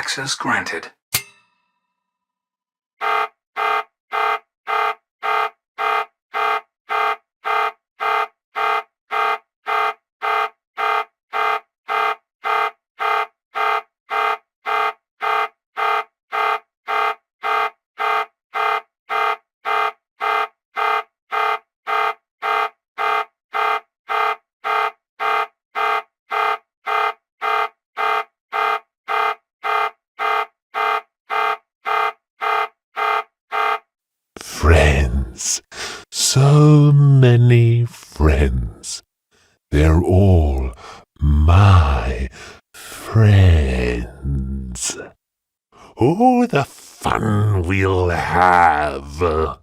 Access granted. Friends. So many friends. They're all my friends. Oh, the fun we'll have!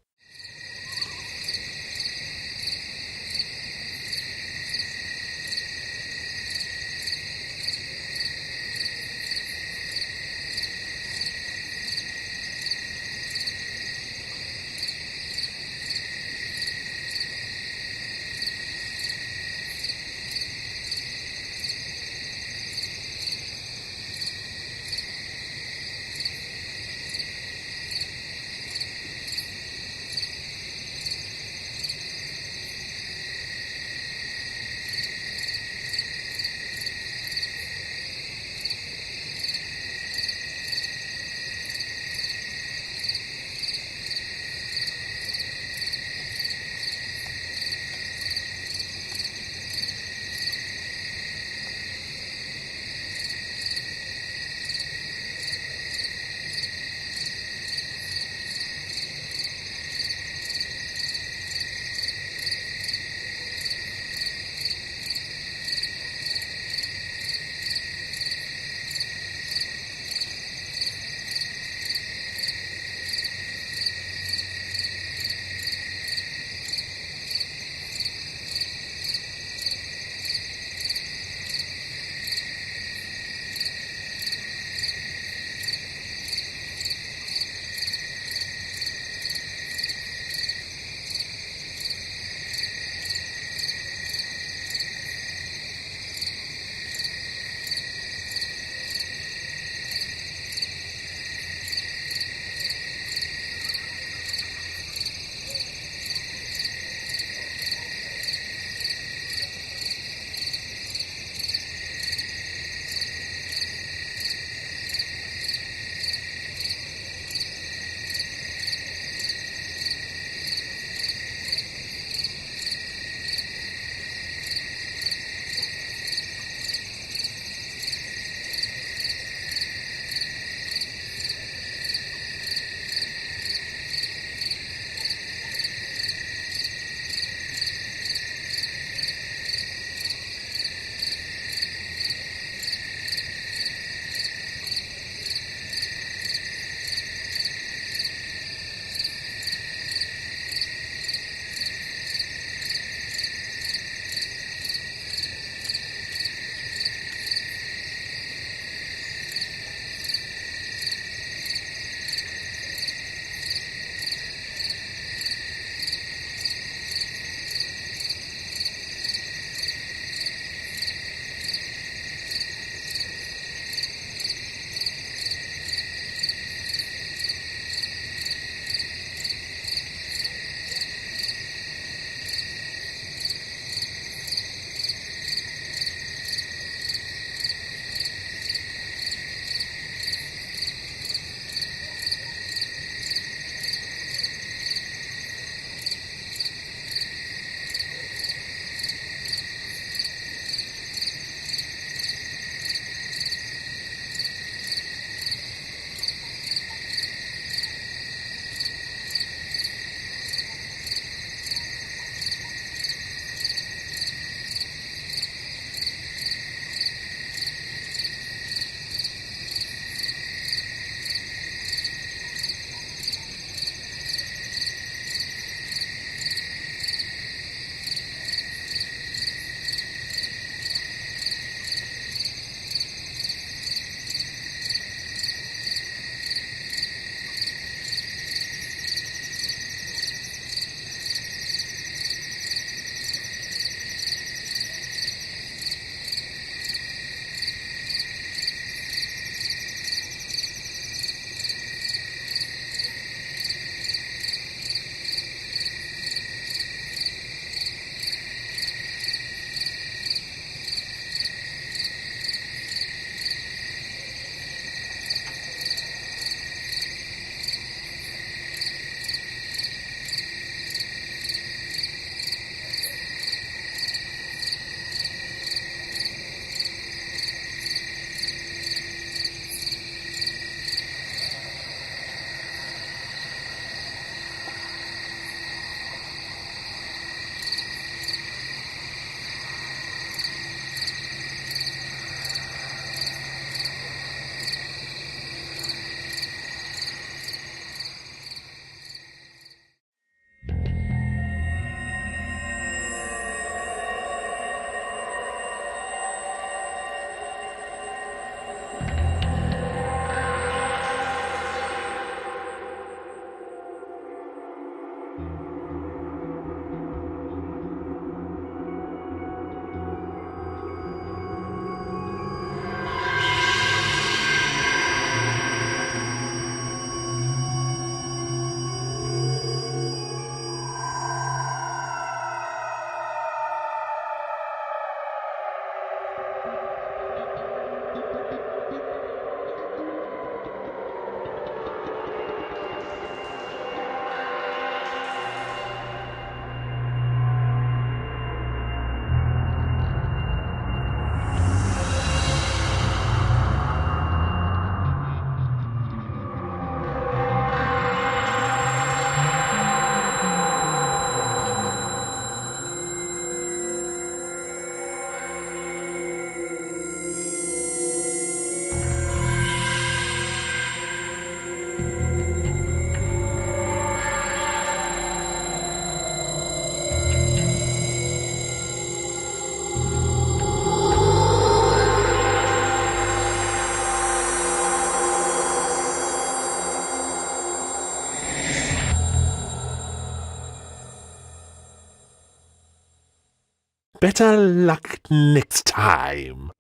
Better luck next time.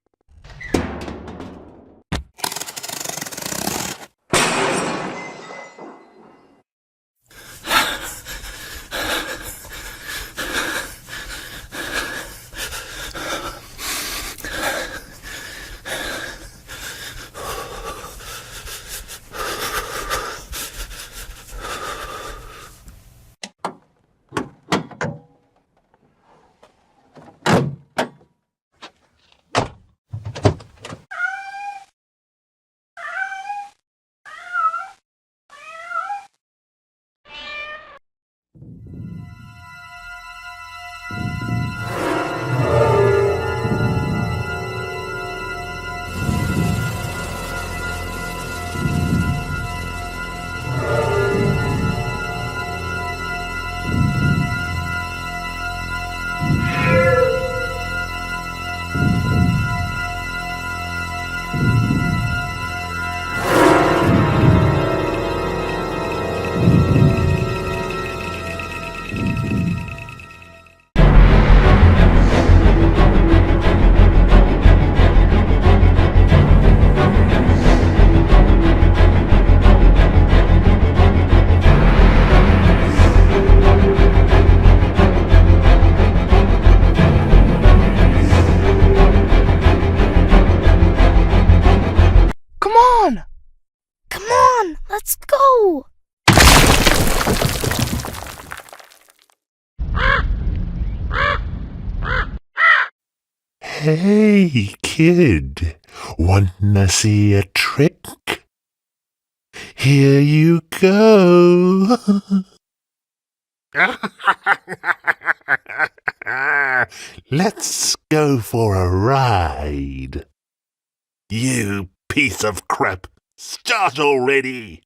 Come on, let's go! Hey, kid, wanna see a trick? Here you go. Let's go for a ride. You piece of crap, start already.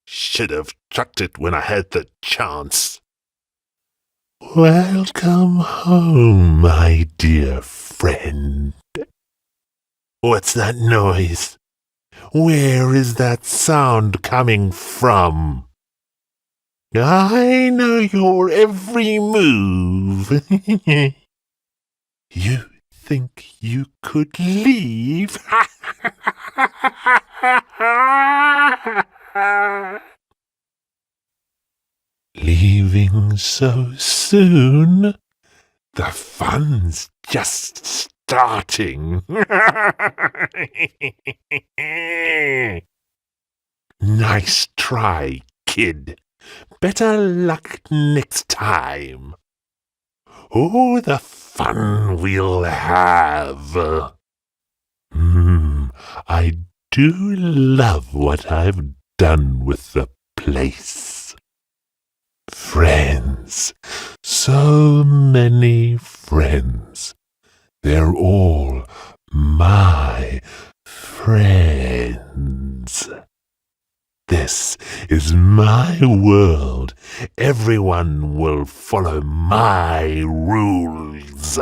Should have chucked it when I had the chance. Welcome home, my dear friend. What's that noise? Where is that sound coming from? I know your every move. You think you could leave? Leaving so soon? The fun's just starting. Nice try, kid. Better luck next time. Oh, the fun we'll have. I do love what I've done with the place. Friends, so many friends. They're all my friends. This is my world. Everyone will follow my rules.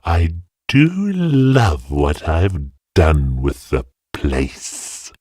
I do love what I've done with the place.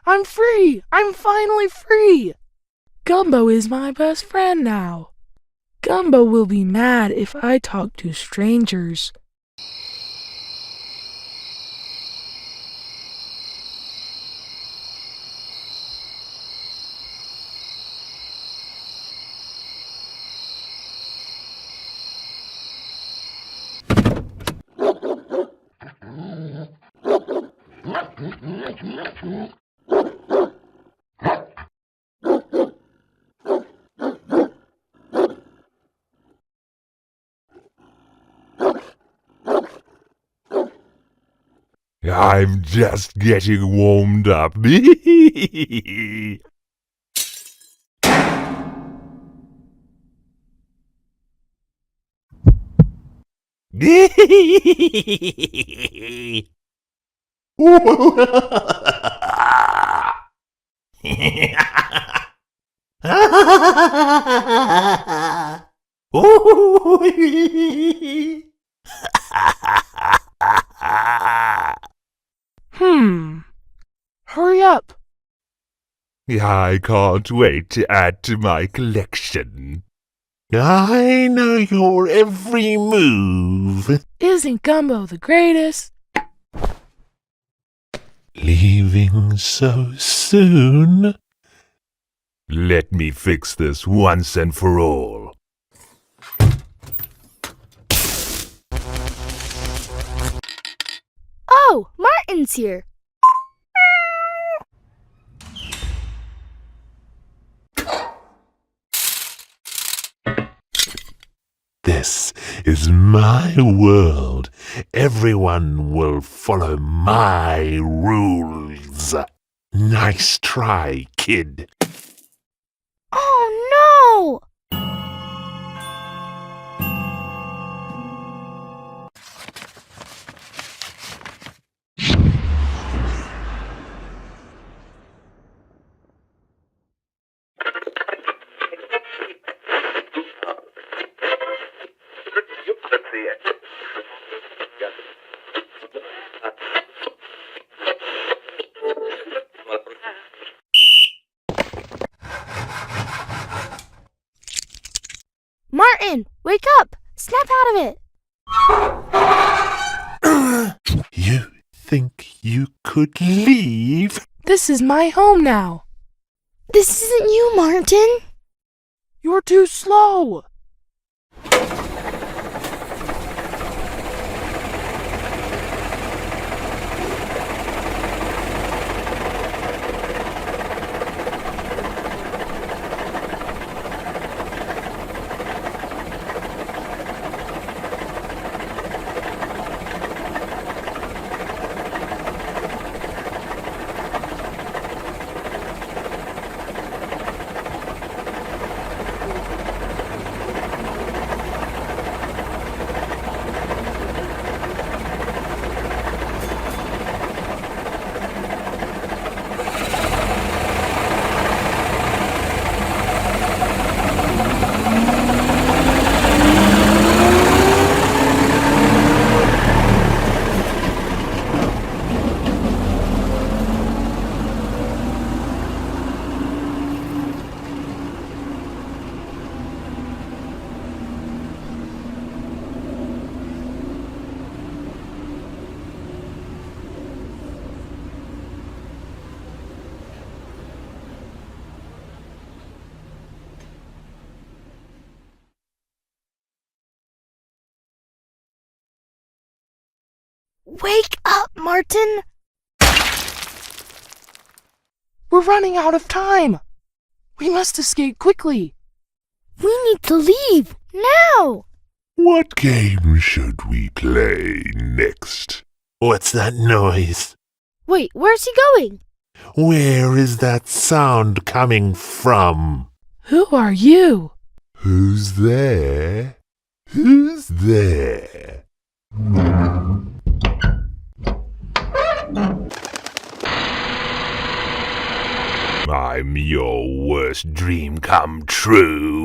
I'm free! I'm finally free! Gumbo is my best friend now. Gumbo will be mad if I talk to strangers. I'm just getting warmed up. Hurry up. I can't wait to add to my collection. I know your every move. Isn't Gumbo the greatest? Leaving so soon? Let me fix this once and for all. Oh, Martin's here. This is my world. Everyone will follow my rules. Nice try, kid. Oh, no! Martin, wake up! Snap out of it! You think you could leave? This is my home now. This isn't you, Martin. You're too slow. Wake up, Martin! We're running out of time. We must escape quickly. We need to leave, now! What game should we play next? What's that noise? Wait, where's he going? Where is that sound coming from? Who are you? Who's there? Who's there? I'm your worst dream come true.